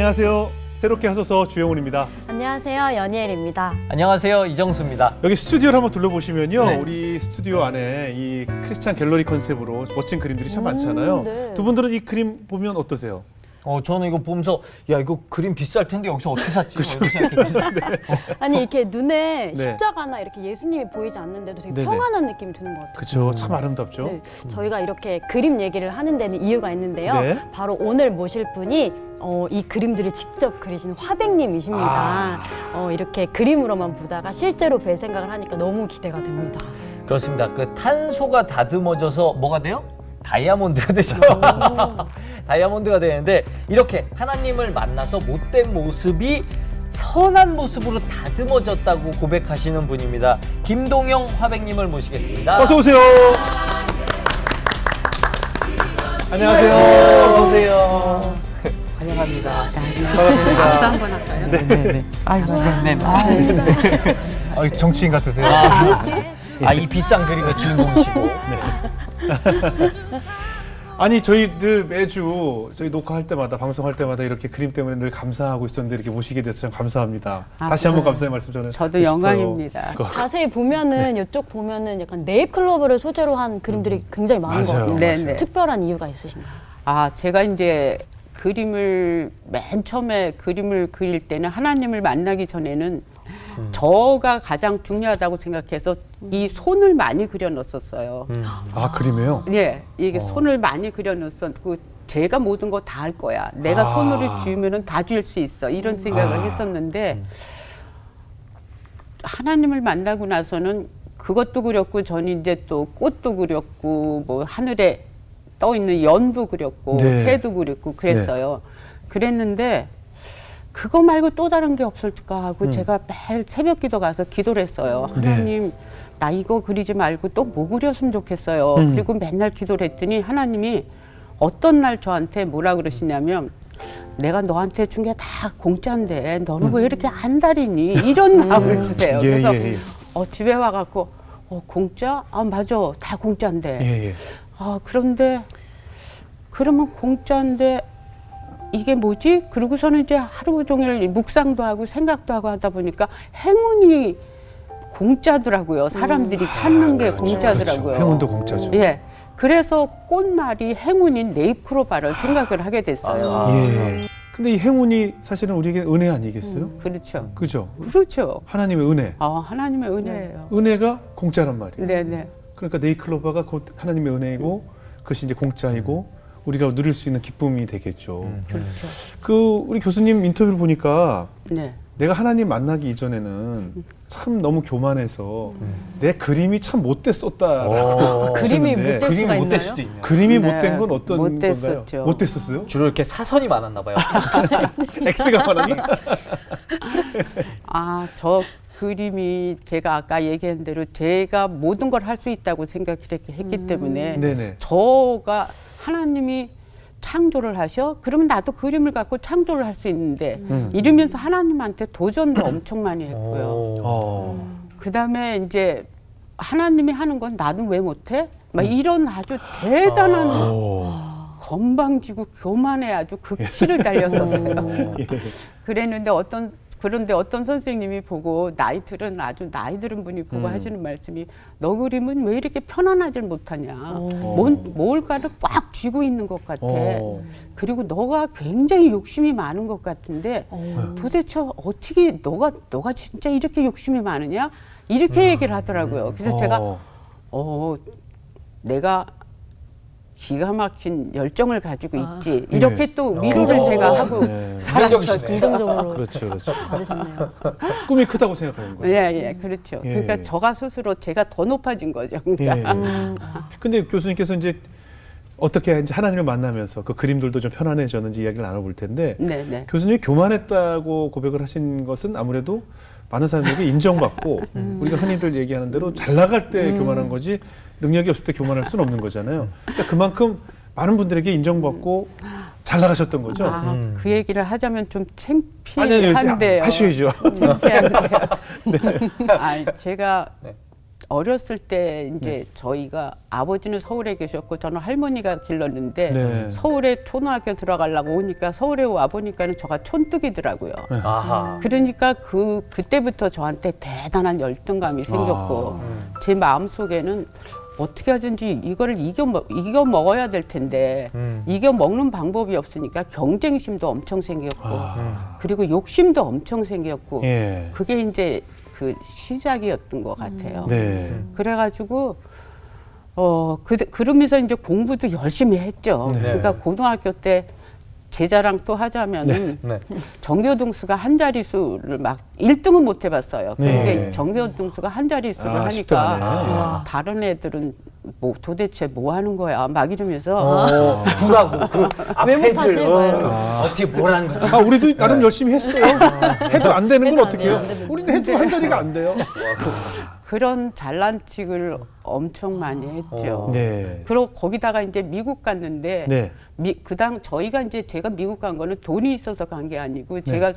안녕하세요. 새롭게 하소서 주영훈입니다. 안녕하세요. 연희엘입니다. 안녕하세요. 이정수입니다. 여기 스튜디오를 한번 둘러보시면요. 네. 우리 스튜디오 안에 이 크리스찬 갤러리 컨셉으로 멋진 그림들이 참 많잖아요. 네. 두 분들은 이 그림 보면 어떠세요? 저는 이거 보면서 야 이거 그림 비쌀 텐데 여기서 어떻게 샀지? 뭐 이렇게 생각했지. 아니 이렇게 눈에 네. 십자가나 이렇게 예수님이 보이지 않는데도 되게 네네. 평안한 느낌이 드는 것 같아요. 그렇죠. 참 아름답죠. 네, 저희가 이렇게 그림 얘기를 하는 데는 이유가 있는데요. 네. 바로 오늘 모실 분이 이 그림들을 직접 그리신 화백님이십니다. 이렇게 그림으로만 보다가 실제로 뵐 생각을 하니까 너무 기대가 됩니다. 그렇습니다. 그 탄소가 다듬어져서 뭐가 돼요? 다이아몬드가 되죠. 다이아몬드가 되는데 이렇게 하나님을 만나서 못된 모습이 선한 모습으로 다듬어졌다고 고백하시는 분입니다. 김동영 화백님을 모시겠습니다. 어서 오세요. 안녕하세요. 어서 오세요. 환영합니다. 반갑습니다. 박수 한번 할까요? 네네. 아이고, 네. 정치인 같으세요. 이 비싼 그림의 주인공이시고. 아니 저희들 매주 저희 녹화할 때마다 방송할 때마다 이렇게 그림 때문에 늘 감사하고 있었는데 이렇게 모시게 돼서 참 감사합니다. 다시 한번 감사의 말씀 저는 저도 드리고 영광입니다. 싶어요. 자세히 보면은 이쪽 보면은 약간 네잎클로버를 소재로 한 그림들이 굉장히 많은 것 맞아요. 같아요. 네, 네. 특별한 이유가 있으신가요? 제가 이제 그림을 맨 처음에 그림을 그릴 때는 하나님을 만나기 전에는 저가 가장 중요하다고 생각해서 이 손을 많이 그려 넣었었어요. 아 그림이에요? 예, 이게 손을 많이 그려 넣었었고 제가 모든 거 다 할 거야. 내가 손으로 쥐면은 다 줄 수 있어. 이런 생각을 했었는데 하나님을 만나고 나서는 그것도 그렸고 저는 이제 또 꽃도 그렸고 뭐 하늘에 떠 있는 연도 그렸고 네. 새도 그렸고 그랬어요. 그랬는데 그거 말고 또 다른 게 없을까 하고 제가 매일 새벽기도 가서 기도를 했어요. 네. 하나님 나 이거 그리지 말고 또 뭐 그렸으면 좋겠어요. 그리고 맨날 기도를 했더니 하나님이 어떤 날 저한테 뭐라 그러시냐면 내가 너한테 준 게 다 공짜인데 너는 왜 이렇게 안달이니 이런 마음을 주세요. 예, 그래서 예, 예. 집에 와갖고 공짜? 맞아 다 공짜인데 예, 예. 그런데 그러면 공짜인데 이게 뭐지? 그러고서는 이제 하루 종일 묵상도 하고 생각도 하고 하다 보니까 행운이 공짜더라고요. 사람들이 찾는 게 공짜더라고요. 그렇죠. 행운도 공짜죠. 예. 그래서 꽃말이 행운인 네잎크로바를 생각을 하게 됐어요. 예. 근데 이 행운이 사실은 우리에게 은혜 아니겠어요? 그렇죠. 그죠? 그렇죠. 하나님의 은혜. 하나님의 은혜예요. 은혜가 공짜란 말이에요. 네네. 그러니까 네잎클로버가 곧 하나님의 은혜이고 그것이 이제 공짜이고 우리가 누릴 수 있는 기쁨이 되겠죠. 그렇죠. 우리 교수님 인터뷰를 보니까 네. 내가 하나님 만나기 이전에는 참 너무 교만해서 내 그림이 참 못돼 썼다라고 그림이 하셨는데 못될 수가 못될 있나요? 수도 있네요. 그림이 네, 못된 건 어떤 건가요? 못됐었죠. 못돼 썼어요? 주로 이렇게 사선이 많았나 봐요. X가 많았나? 저 그림이 제가 아까 얘기한 대로 제가 모든 걸 할 수 있다고 생각했기 때문에 네네. 저가 하나님이 창조를 하셔? 그러면 나도 그림을 갖고 창조를 할 수 있는데 이러면서 하나님한테 도전도 엄청 많이 했고요. 그다음에 이제 하나님이 하는 건 나는 왜 못해? 막 이런 아주 대단한 건방지고 교만에 아주 극치를 달렸었어요. 그랬는데 그런데 어떤 선생님이 보고 나이 들은 분이 보고 하시는 말씀이 너 그림은 왜 이렇게 편안하질 못하냐. 뭘까를 꽉 쥐고 있는 것 같아. 그리고 너가 굉장히 욕심이 많은 것 같은데 도대체 어떻게 너가 진짜 이렇게 욕심이 많으냐? 이렇게 얘기를 하더라고요. 그래서 제가 내가 기가 막힌 열정을 가지고 있지. 이렇게 또 위로를 제가 하고 살았었죠. 긍정적으로 그렇죠. 받으셨네요. 꿈이 크다고 생각하는 거예요. 예, 그렇죠. 그러니까 저가 스스로 제가 더 높아진 거죠. 그러니까. 근데 교수님께서 이제 어떻게 이제 하나님을 만나면서 그 그림들도 좀 편안해졌는지 이야기를 나눠볼 텐데 네. 교수님이 교만했다고 고백을 하신 것은 아무래도 많은 사람들에게 인정받고 우리가 흔히들 얘기하는 대로 잘 나갈 때 교만한 거지 능력이 없을 때 교만할 수는 없는 거잖아요. 그러니까 그만큼 많은 분들에게 인정받고 잘 나가셨던 거죠. 그 얘기를 하자면 좀 아니, 창피한데요. 하셔야죠. 창피한데요. 제가 어렸을 때 이제 저희가 아버지는 서울에 계셨고 저는 할머니가 길렀는데 네. 서울에 초등학교 들어가려고 오니까 서울에 와 보니까는 저가 촌뜨기더라고요. 아하. 그러니까 그때부터 저한테 대단한 열등감이 생겼고 제 마음속에는 어떻게 하든지 이거를 이겨 먹어야 될 텐데 이겨 먹는 방법이 없으니까 경쟁심도 엄청 생겼고 그리고 욕심도 엄청 생겼고 예. 그게 이제 그 시작이었던 것 같아요. 네. 그래가지고 그러면서 이제 공부도 열심히 했죠. 네. 그러니까 고등학교 때 제 자랑 또 하자면은 네. 정교등수가 한 자릿수를 막 1등은 못 해봤어요. 그런데 네. 이 정교등수가 한 자릿수를 아, 하니까 10등 안에. 다른 애들은 뭐 도대체 뭐 하는 거야 막 이러면서 누라고 그 왜 못하지? 앞에들 막 이러면서. 어떻게 뭘 하는 거지? 아, 우리도 나름 열심히 했어요. 해도 안 되는 건 해도 안 어떻게 해요? 돼요, 안 되는데. 우리는 해도 한 자리가 안 돼요. 그런 잘난치를 엄청 많이 했죠. 네. 그리고 거기다가 이제 미국 갔는데 네. 저희가 이제 제가 미국 간 거는 돈이 있어서 간 게 아니고 네. 제가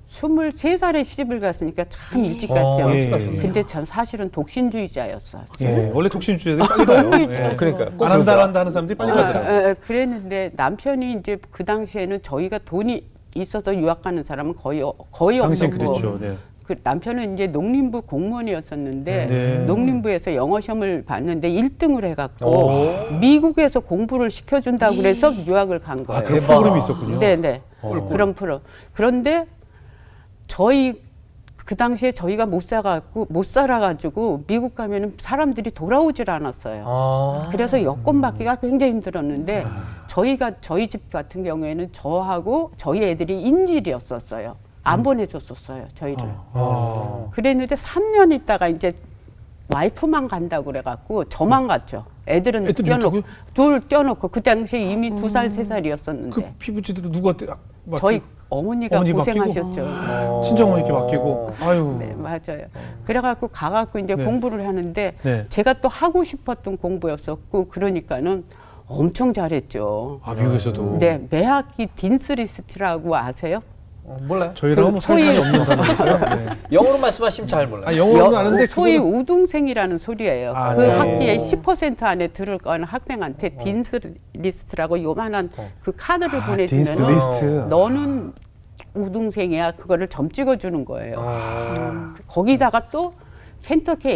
23살에 시집을 갔으니까 참 일찍 갔죠. 일찍 가셨네요. 근데 전 사실은 독신주의자였어요. 예. 원래 독신주의자들이 빨리 가요. 너무 일찍 예. 가시고. 그러니까 안 한다, 안 한다 하는 사람들이 빨리 가더라고요. 그랬는데 남편이 이제 그 당시에는 저희가 돈이 있어서 유학 가는 사람은 거의 당신 없었고 그랬죠. 네. 그 남편은 이제 농림부 공무원이었었는데 네. 농림부에서 영어 시험을 봤는데 1등을 해갖고 오. 미국에서 공부를 시켜준다고 그래서 유학을 간 거예요. 아, 그런 대박. 프로그램이 있었군요. 네네. 어. 그런 프로. 그런데 그 당시에 저희가 못 살아가지고 미국 가면은 사람들이 돌아오질 않았어요. 아. 그래서 여권 받기가 굉장히 힘들었는데 저희 집 같은 경우에는 저하고 저희 애들이 인질이었었어요. 안 보내줬었어요, 저희를. 그랬는데 3년 있다가 이제 와이프만 간다고 그래갖고 저만 갔죠. 애들은 애들 떼어놓고 누구요? 둘 떼어놓고 그 당시에 이미 2살, 3살이었었는데 그 피부치들도 누구한테 저희 어머니가 어머니 맡기고? 고생하셨죠. 친정어머니께 맡기고. 아유. 네, 맞아요. 그래갖고 가갖고 이제 네. 공부를 하는데 네. 제가 또 하고 싶었던 공부였었고 그러니까는 엄청 잘했죠. 아, 미국에서도. 네, 매학기 딘스리스트라고 아세요? 몰라요. 저희랑 뭐 상관이 소위- 없는 단어니까요. 네. 영어로 말씀하시면 잘 몰라요. 아, 영어는 아는데 소위 그거는 우등생이라는 소리예요. 아, 그 네. 학기에 10% 안에 들을 거는 학생한테 딘스리스트라고 요만한 그 카드를 보내주면 딘스리스트. 너는 우등생이야. 그거를 점 찍어주는 거예요. 아. 거기다가 또 켄터키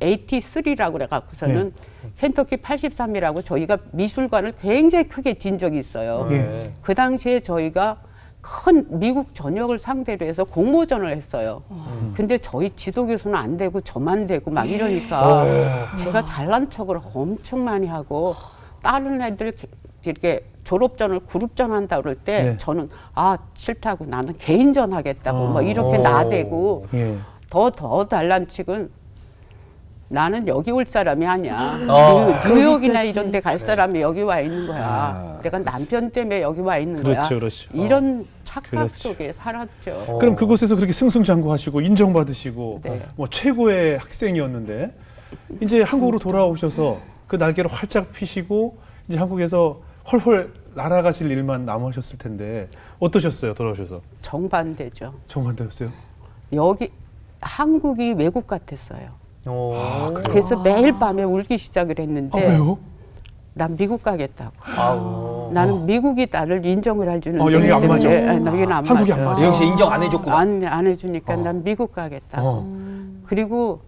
AC3라고 그래갖고서는 켄터키 83이라고 저희가 미술관을 굉장히 크게 진 적이 있어요. 네. 그 당시에 저희가 큰 미국 전역을 상대로 해서 공모전을 했어요. 근데 저희 지도 교수는 안 되고 저만 되고 막 이러니까 제가 잘난 척을 엄청 많이 하고 다른 애들 이렇게 졸업전을 그룹전 한다 그럴 때 네. 저는 아 싫다고 나는 개인전 하겠다고 막 이렇게 나대고 예. 더 잘난 척은 나는 여기 올 사람이 아니야. 어. 뉴욕이나 이런 데 갈 사람이 여기 와 있는 거야. 내가 남편 때문에 여기 와 있는 거야. 그렇죠, 그렇죠. 이런 착각 그렇죠. 속에 살았죠. 그럼 그곳에서 그렇게 승승장구하시고 인정받으시고 네. 뭐 최고의 학생이었는데 이제 한국으로 돌아오셔서 그 날개를 활짝 피시고 이제 한국에서 헐헐 날아가실 일만 남으셨을 텐데 어떠셨어요? 돌아오셔서 정반대죠. 정반대였어요? 여기 한국이 외국 같았어요. 오. 그래서 매일 밤에 울기 시작을 했는데 아, 왜요? 난 미국 가겠다고. 아우. 나는 미국이 나를 인정을 해주는 여기 안 맞아? 여기는 안 한국이 맞아. 안 맞아? 여기서 인정 안 해줬구나. 안 해주니까 난 미국 가겠다. 그리고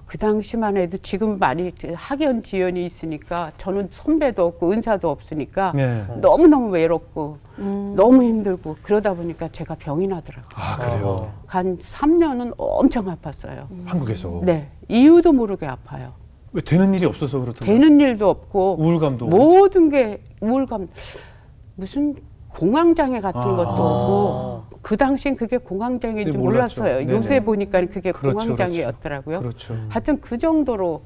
그 당시만 해도 지금 많이 학연 지연이 있으니까 저는 선배도 없고 은사도 없으니까 네. 너무너무 외롭고 너무 힘들고 그러다 보니까 제가 병이 나더라고요. 아, 그래요? 한 3년은 엄청 아팠어요. 한국에서? 네, 이유도 모르게 아파요. 왜 되는 일이 없어서 그렇던가요? 되는 일도 없고 우울감도 모든 게 우울감 무슨 공황장애 같은 것도 없고 그 당시엔 그게 공황장애인지 그때 몰랐죠. 몰랐어요. 네네. 요새 보니까 그게 그렇죠, 공황장애였더라고요. 그렇죠. 하여튼 그 정도로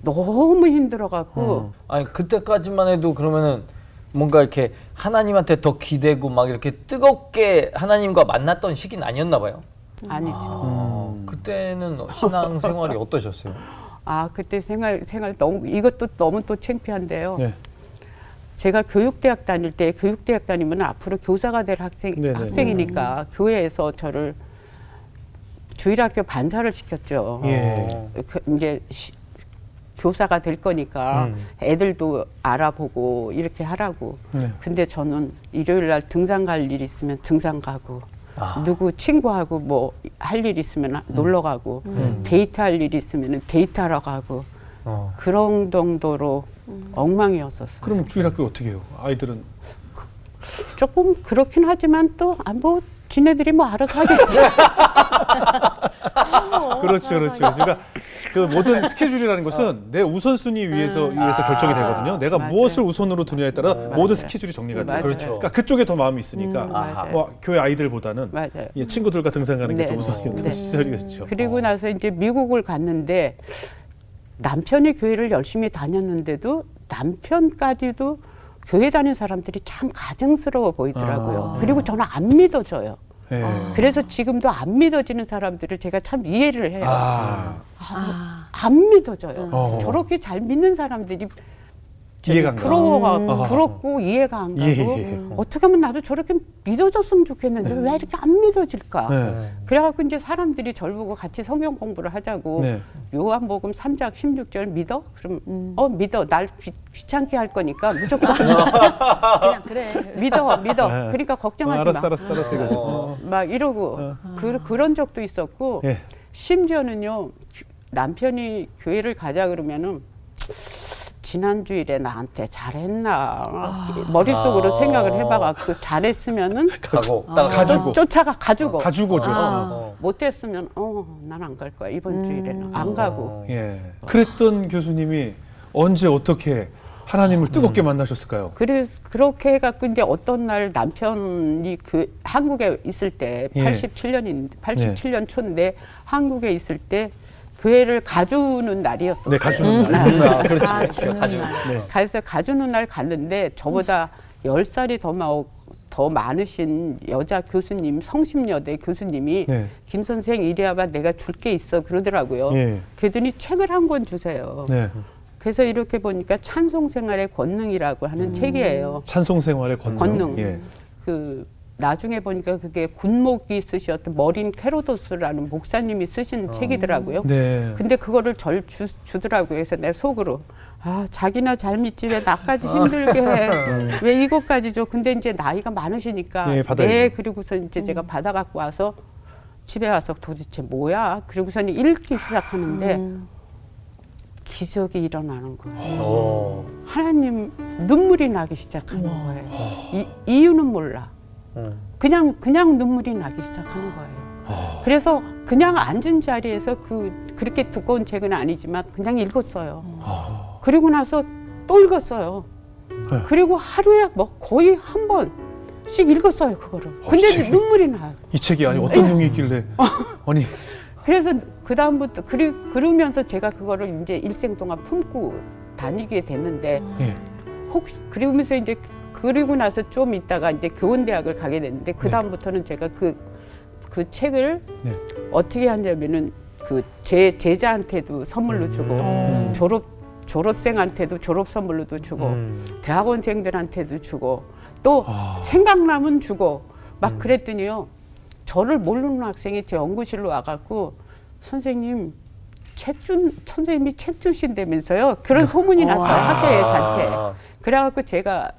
너무 힘들어갖고 아니 그때까지만 해도 그러면은 뭔가 이렇게 하나님한테 더 기대고 막 이렇게 뜨겁게 하나님과 만났던 시기는 아니었나 봐요. 아니죠. 그때는 신앙 생활이 어떠셨어요? 아 그때 생활 너무 이것도 너무 또 창피한데요. 네. 제가 교육대학 다닐 때 교육대학 다니면 앞으로 교사가 될 네네. 학생이니까 교회에서 저를 주일학교 반사를 시켰죠. 예. 이제 교사가 될 거니까 애들도 알아보고 이렇게 하라고. 네. 근데 저는 일요일 날 등산 갈 일 있으면 등산 가고 아. 누구 친구하고 뭐 할 일 있으면 놀러 가고 데이트할 일 있으면 데이트하러 가고 그런 정도로 엉망이었었어요. 그럼 주일학교 어떻게 해요? 아이들은 조금 그렇긴 하지만 또 뭐 지네들이 뭐 알아서 하겠지. 그렇죠, 그렇죠. 그러니까 그 모든 스케줄이라는 것은 내 우선순위 위에서 결정이 되거든요. 내가 맞아요. 무엇을 우선으로 두냐에 따라 맞아요. 모든 스케줄이 정리가 돼요. 맞아요. 그렇죠. 그러니까 그쪽에 더 마음이 있으니까 맞아요. 뭐 교회 아이들보다는 맞아요. 예, 친구들과 등산 가는 게 더 네. 우선이었던 네. 시절이겠죠. 그리고 나서 이제 미국을 갔는데 남편이 교회를 열심히 다녔는데도 남편까지도 교회 다니는 사람들이 참 가증스러워 보이더라고요. 그리고 저는 안 믿어져요. 예. 그래서 지금도 안 믿어지는 사람들을 제가 참 이해를 해요. 안 믿어져요. 어. 저렇게 잘 믿는 사람들이 이해가 안 가. 부럽고 이해가 안 가고 예, 예, 예. 어떻게 하면 나도 저렇게 믿어졌으면 좋겠는데 왜 이렇게 안 믿어질까? 네. 그래갖고 이제 사람들이 저를 보고 같이 성경 공부를 하자고 네. 요한복음 3장 16절 믿어? 그럼 믿어. 날 귀찮게 할 거니까 무조건 그냥 그래. 믿어. 네. 그러니까 걱정하지 마. 알았어. 이거. 막 이러고 그런 적도 있었고 예. 심지어는요 남편이 교회를 가자 그러면은 지난 주일에 나한테 잘했나 머릿속으로 생각을 해봐갖고 잘했으면은 가고 따라 가지고. 쫓아가 가지고 가지고죠. 못했으면 난 안 갈 거야 이번 주일에는 안 가고 예. 그랬던 교수님이 언제 어떻게 하나님을 뜨겁게 만나셨을까요? 그래서 그렇게 해갖고 이제 어떤 날 남편이 그 한국에 있을 때 예. 87년 초인데 한국에 있을 때 교회를 가주는 날이었어요. 네, 가주는 날. 그렇지. 주는 가지고. 날. 네. 그래서 가주는 날 갔는데 저보다 10살이 더 많으신 여자 교수님, 성심여대 교수님이 네. 김 선생 이리 와봐 내가 줄 게 있어 그러더라고요. 예. 그랬더니 책을 한 권 주세요. 네. 그래서 이렇게 보니까 찬송생활의 권능이라고 하는 책이에요. 찬송 생활의 권능. 예. 그 나중에 보니까 그게 군목이 쓰셨던 머린 캐로도스라는 목사님이 쓰신 책이더라고요. 네. 근데 그거를 주더라고요. 그래서 내 속으로 자기나 잘 믿지 왜 나까지 힘들게 해. 왜 이것까지 줘. 근데 이제 나이가 많으시니까 예, 받아야죠. 그리고서 이제 제가 받아 갖고 와서 집에 와서 도대체 뭐야? 그리고서는 읽기 시작하는데 기적이 일어나는 거예요. 하나님 눈물이 나기 시작하는 거예요. 이유는 몰라. 그냥 눈물이 나기 시작하는 거예요. 그래서 그냥 앉은 자리에서 그렇게 두꺼운 책은 아니지만 그냥 읽었어요. 그리고 나서 또 읽었어요. 네. 그리고 하루에 뭐 거의 한 번씩 읽었어요 그거를. 이 근데 책이? 눈물이 나요. 이 책이 아니 어떤 내용이 있길래 아니 그래서 그 다음부터 그러면서 제가 그거를 이제 일생 동안 품고 다니게 됐는데 예. 혹시 그러면서 이제 그리고 나서 좀 있다가 이제 교원대학을 가게 됐는데 그 다음부터는 제가 그 책을 네. 어떻게 하냐면은 그 제 제자한테도 선물로 주고 졸업생한테도 졸업 선물로도 주고 대학원생들한테도 주고 또 생각나면 주고 막 그랬더니요 저를 모르는 학생이 제 연구실로 와갖고 선생님이 책 주신다면서요 그런 소문이 났어요 학교에 자체. 그래갖고 제가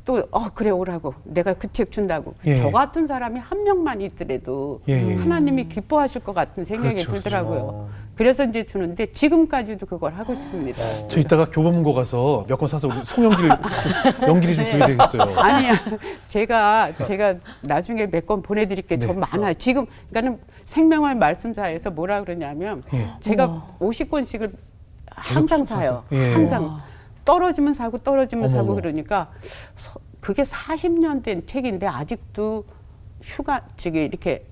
또 그래 오라고 내가 그 책 준다고 예. 저 같은 사람이 한 명만 있더라도 예. 하나님이 기뻐하실 것 같은 생각이 그렇죠, 들더라고요. 그래서 이제 주는데 지금까지도 그걸 하고 있습니다. 저 이따가 교보문고 가서 몇 권 사서 우리 송영길 연길이 좀 줘야 되겠어요. 아니야, 제가 나중에 몇 권 보내드릴게요. 저 네. 많아요. 지금 그러니까는 생명을 말씀사에서 뭐라 그러냐면 예. 제가 50권씩을 항상 사요. 예. 항상 떨어지면 사고 사고 어머머. 그러니까 그게 40년 된 책인데 아직도 이렇게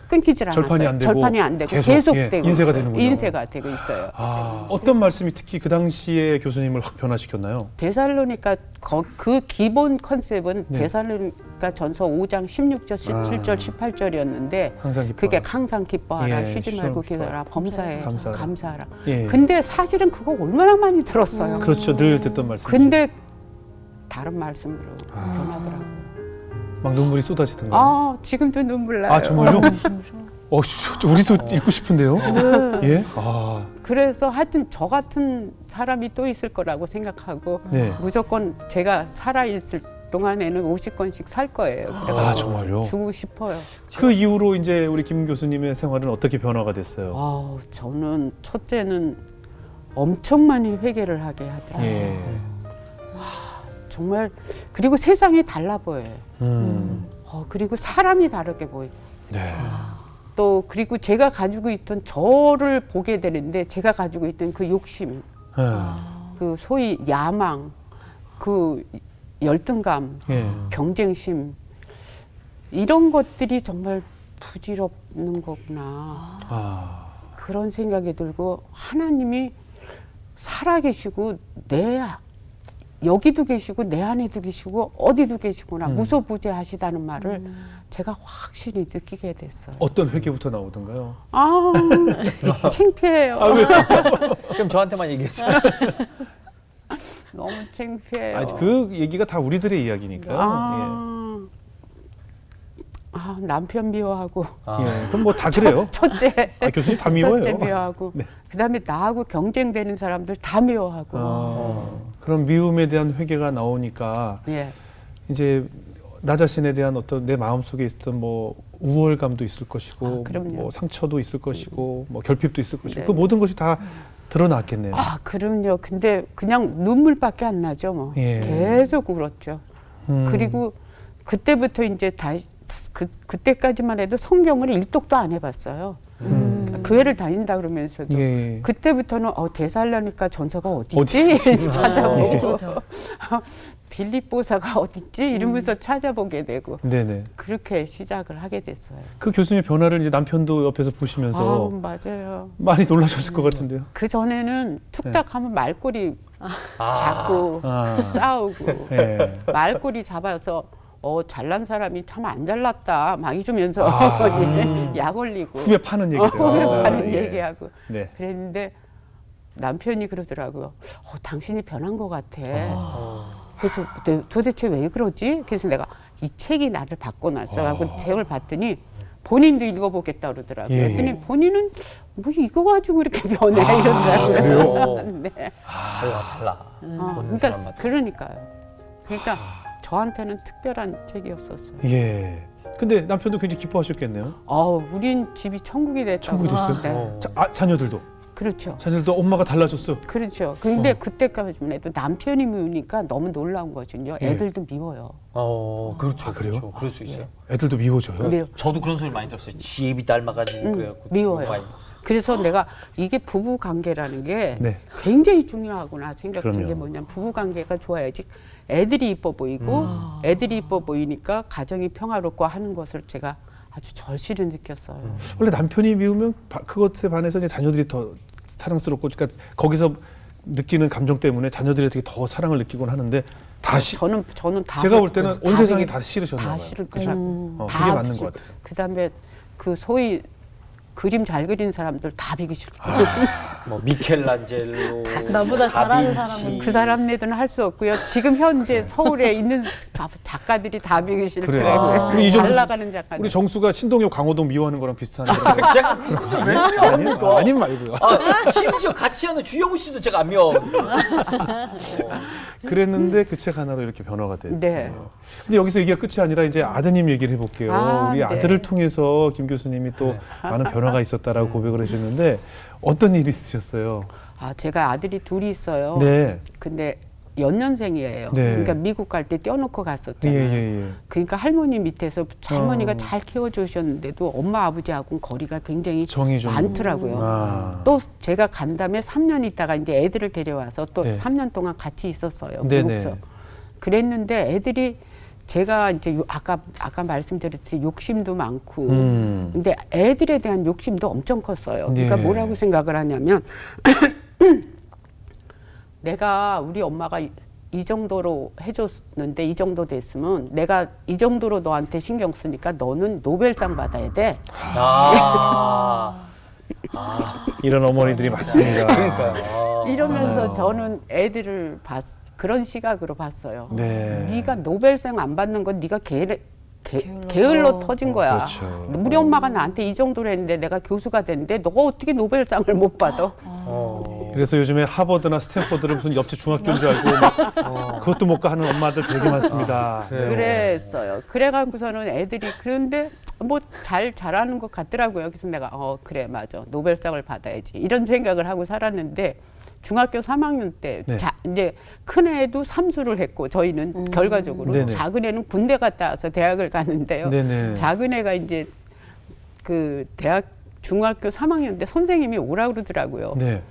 끊기질 않았어요. 절판이 안 되고 계속 예, 되고 인쇄가 있어요. 되는군요. 인쇄가 되고 있어요. 어떤 말씀이 특히 그 당시에 교수님을 확 변화시켰나요? 데살로니가 그 기본 컨셉은 네. 데살로니가 전서 5장 16절, 17절, 18절이었는데 항상 기뻐하라. 그게 항상 기뻐하라, 예, 쉬지 쉬지 말고 말고 기도하라, 범사에 감사하라. 감사하라. 예. 근데 사실은 그거 얼마나 많이 들었어요. 그렇죠. 늘 듣던 말씀. 근데 다른 말씀으로 변하더라고요. 막 눈물이 쏟아지던가요? 지금도 눈물 나요. 정말요? 우리도 읽고 싶은데요. 예. 그래서 하여튼 저 같은 사람이 또 있을 거라고 생각하고 네. 무조건 제가 살아있을 동안에는 50권씩 살 거예요. 그래서 정말요? 주고 싶어요. 그 이후로 이제 우리 김 교수님의 생활은 어떻게 변화가 됐어요? 저는 첫째는 엄청 많이 회개를 하게 하더라고요. 예. 정말 그리고 세상이 달라 보여요. 음. 그리고 사람이 다르게 보여요. 네. 또 그리고 제가 가지고 있던 저를 보게 되는데 제가 가지고 있던 그 욕심, 그 소위 야망, 그 열등감, 예. 경쟁심 이런 것들이 정말 부질없는 거구나. 그런 생각이 들고 하나님이 살아계시고 여기도 계시고 내 안에도 계시고 어디도 계시구나 무소부재하시다는 말을 제가 확실히 느끼게 됐어요. 어떤 회개부터 나오던가요? 창피해요. 그럼 저한테만 얘기했어요. 너무 창피해요. 그 얘기가 다 우리들의 이야기니까요. 남편 미워하고 예. 그럼 뭐 다 그래요. 첫째 교수님 다 미워요. 첫째 미워하고 네. 그다음에 나하고 경쟁되는 사람들 다 미워하고 그런 미움에 대한 회개가 나오니까 예. 이제 나 자신에 대한 어떤 내 마음속에 있었던 뭐 우월감도 있을 것이고 그럼요. 뭐 상처도 있을 것이고 뭐 결핍도 있을 것이고 네. 그 모든 것이 다 드러났겠네요. 그럼요. 근데 그냥 눈물밖에 안 나죠, 뭐. 예. 계속 울었죠. 그리고 그때부터 이제 그때까지만 해도 성경을 일독도 안 해봤어요. 교회를 다닌다 그러면서도 예. 그때부터는 데살로니가 전서가 어디있지 찾아보고 그렇죠. 빌립보서가 어디있지 이러면서 찾아보게 되고 네네. 그렇게 시작을 하게 됐어요. 그 교수님의 변화를 이제 남편도 옆에서 보시면서 맞아요. 많이 놀라셨을 것 같은데요. 그 전에는 툭탁하면 말꼬리 잡고 싸우고 예. 말꼬리 잡아서 잘난 사람이 참 안 잘났다 막 이러면서 약 올리고 후배 파는 얘기들. 후배 파는 예. 얘기하고 네. 그랬는데 남편이 그러더라고요. 당신이 변한 것 같아. 그래서 도대체 왜 그러지? 그래서 내가 이 책이 나를 바꿔놨어 하고 책을 봤더니 본인도 읽어보겠다 그러더라고요. 예. 그랬더니 본인은 뭐 이거 가지고 이렇게 변해 이러더라고요. 그래요? 네. 달라. 그러니까요. 그러니까 저한테는 특별한 책이었었어요. 예. 근데 남편도 굉장히 기뻐하셨겠네요. 우린 집이 천국이 됐다고. 천국이 됐어요? 네. 자녀들도. 그렇죠. 자녀들도 엄마가 달라졌어. 그렇죠. 근데 그때까지만 해도 남편이 미우니까 너무 놀라운 거거든요. 예. 애들도 미워요. 그렇죠. 그래요? 그렇죠. 그럴 수 있어요. 애들도 미워져요. 미워. 저도 그런 소리 많이 들었어요. 지혜비 닮아가지고 그래갖고 미워요. 많이. 그래서 내가 이게 부부 관계라는 게 네. 굉장히 중요하구나 생각한 그럼요. 게 뭐냐면 부부 관계가 좋아야지 애들이 이뻐 보이고 애들이 이뻐 보이니까 가정이 평화롭고 하는 것을 제가 아주 절실히 느꼈어요. 원래 남편이 미우면 그것에 반해서 이제 자녀들이 더 사랑스럽고 그러니까 거기서 느끼는 감정 때문에 자녀들이 되게 더 사랑을 느끼곤 하는데 저는 다 제가 볼 때는 온 세상이 다 다 싫으셨나 봐요. 다 싫더라고요. 그게 맞는 것 같아요. 그다음에 그 소위 그림 잘 그리는 사람들 다 비기 싫고 뭐 미켈란젤로, 나보다 잘하는 다빈치. 사람은 그 사람네들은 할 수 없고요. 지금 현재 서울에 있는 작가들이 다 비기 싫더라고요. 우리 잘 이정수 나가는 작가들. 우리 정수가 신동엽 강호동 미워하는 거랑 비슷한 제가 아님 말고요. 심지어 같이 하는 주영우 씨도 제가 안 미워. 그랬는데 그 책 하나로 이렇게 변화가 됐네요. 네. 근데 여기서 얘기가 끝이 아니라 이제 아드님 얘기를 해볼게요. 우리 네. 아들을 통해서 김 교수님이 또 많은 변화가 있었다라고 고백을 하셨는데 어떤 일이 있으셨어요? 제가 아들이 둘이 있어요. 네. 근데 연년생이에요. 네. 그러니까 미국 갈 때 떼어놓고 갔었잖아요. 예. 그러니까 할머니 밑에서 할머니가 잘 키워주셨는데도 엄마 아버지하고는 거리가 굉장히 정이 좀 많더라고요. 또 제가 간 다음에 3년 있다가 이제 애들을 데려와서 또 네. 3년 동안 같이 있었어요. 네네. 미국서. 그랬는데 애들이 제가 이제 아까 말씀드렸듯이 욕심도 많고 근데 애들에 대한 욕심도 엄청 컸어요. 그러니까 네. 뭐라고 생각을 하냐면 내가 우리 엄마가 이 정도로 해줬는데 이 정도 됐으면 내가 이 정도로 너한테 신경 쓰니까 너는 노벨상 받아야 돼. 이런 어머니들이 많습니다. 그러니까요. 이러면서 저는 애들을 그런 시각으로 봤어요. 네. 네가 노벨상 안 받는 건 네가 게을러 터진 거야. 그렇죠. 우리 엄마가 나한테 이 정도로 했는데 내가 교수가 됐는데 너가 어떻게 노벨상을 못 받아? 그래서 요즘에 하버드나 스탠포드를 무슨 옆집 중학교인 줄 알고 막 그것도 못 가 하는 엄마들 되게 많습니다. 네. 그랬어요. 그래갖고서는 애들이 그런데 뭐 잘하는 것 같더라고요. 그래서 내가 그래 맞아 노벨상을 받아야지 이런 생각을 하고 살았는데 중학교 3학년 때 네. 이제 큰 애도 삼수를 했고 저희는 결과적으로 네네. 작은 애는 군대 갔다 와서 대학을 갔는데요. 네네. 작은 애가 이제 그 대학 중학교 3학년 때 선생님이 오라 그러더라고요. 네.